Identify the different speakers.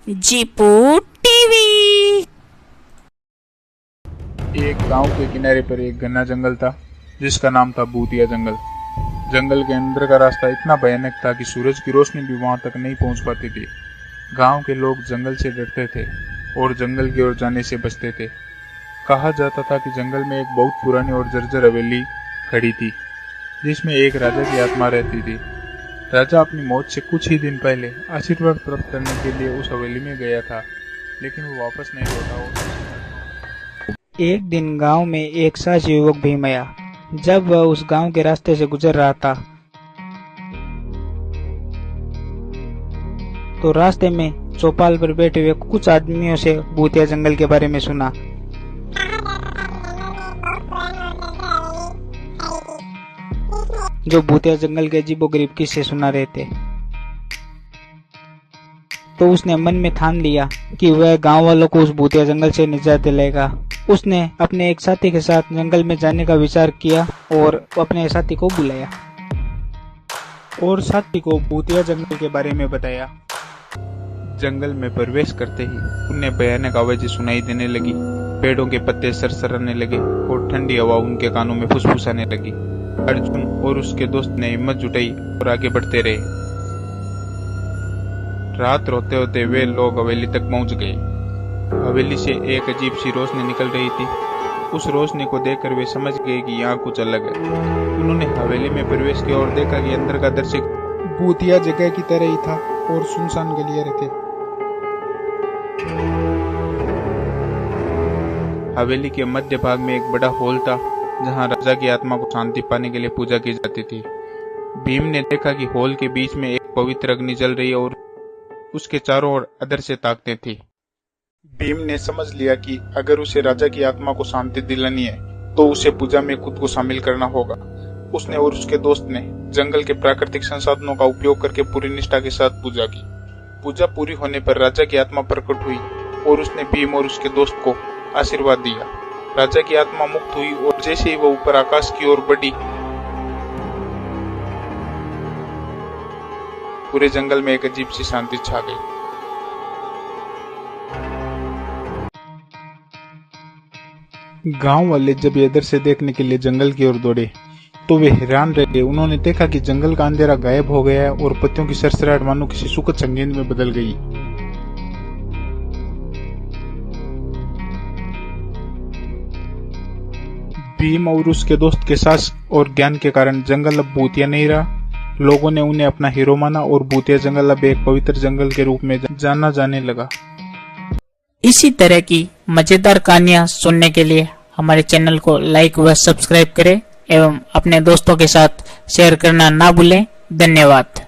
Speaker 1: जीपू TV.
Speaker 2: एक गांव के किनारे पर एक घना जंगल था जिसका नाम था भूतिया जंगल। जंगल के अंदर का रास्ता इतना भयानक था कि सूरज की रोशनी भी वहां तक नहीं पहुंच पाती थी। गांव के लोग जंगल से डरते थे और जंगल की ओर जाने से बचते थे। कहा जाता था कि जंगल में एक बहुत पुरानी और जर्जर हवेली खड़ी थी जिसमें एक राजा की आत्मा रहती थी। राजा अपनी मौत से कुछ ही दिन पहले आशीर्वाद प्राप्त करने के लिए उस हवेली में गया था, लेकिन वो वापस नहीं लौटा।
Speaker 3: एक दिन गांव में एक साहसी युवक भीम आया। जब वह उस गांव के रास्ते से गुजर रहा था तो रास्ते में चौपाल पर बैठे हुए कुछ आदमियों से भूतिया जंगल के बारे में सुना। जो भूतिया जंगल के अजीबोगरीब किस्से सुना रहे थे, तो उसने मन में ठान लिया कि वह गांव वालों को उस भूतिया जंगल से निजात दिलाएगा। उसने अपने एक साथी के साथ जंगल में जाने का विचार किया और अपने साथी को बुलाया और साथी को भूतिया जंगल के बारे में बताया।
Speaker 2: जंगल में प्रवेश करते ही उन्हें भयानक आवाजें सुनाई देने लगी। पेड़ों के पत्ते सरसराने लगे और ठंडी हवा उनके कानों में फुसफुसाने लगी। अर्जुन और उसके दोस्त ने हिम्मत जुटाई और आगे बढ़ते रहे। रात होते होते वे लोग हवेली तक पहुंच गए। हवेली से एक अजीब सी रोशनी निकल रही थी। उस रोशनी को देखकर वे समझ गए कि यहाँ कुछ अलग है। उन्होंने हवेली में प्रवेश किया और देखा कि अंदर का दृश्य
Speaker 3: भूतिया जगह की तरह ही था और सुनसान गलियारे थे।
Speaker 2: हवेली के मध्य भाग में एक बड़ा हॉल था जहाँ राजा की आत्मा को शांति पाने के लिए पूजा की जाती थी। भीम ने देखा कि हॉल के बीच में एक पवित्र अग्नि जल रही और उसके चारों ओर अदर से ताकतें थी। भीम ने समझ लिया कि अगर उसे राजा की आत्मा को शांति दिलानी है तो उसे पूजा में खुद को शामिल करना होगा। उसने और उसके दोस्त ने जंगल के प्राकृतिक संसाधनों का उपयोग करके पूरी निष्ठा के साथ पूजा की। पूजा पूरी होने पर राजा की आत्मा प्रकट हुई और उसने भीम और उसके दोस्त को आशीर्वाद दिया। राजा की आत्मा मुक्त हुई और जैसे ही वह ऊपर आकाश की ओर बढ़ी, पूरे जंगल में एक अजीब सी शांति छा गई। गांव वाले जब ये दृश्य देखने के लिए जंगल की ओर दौड़े तो वे हैरान रह गए। उन्होंने देखा कि जंगल का अंधेरा गायब हो गया है और पत्तियों की सरसराहट मानो किसी सुखद संगीत में बदल गई। भीम और उसके दोस्त के साहस और ज्ञान के कारण जंगल अब भूतिया नहीं रहा। लोगों ने उन्हें अपना हीरो माना और भूतिया जंगल अब एक पवित्र जंगल के रूप में जाना जाने लगा।
Speaker 1: इसी तरह की मजेदार कहानियाँ सुनने के लिए हमारे चैनल को लाइक व सब्सक्राइब करें एवं अपने दोस्तों के साथ शेयर करना ना भूलें। धन्यवाद।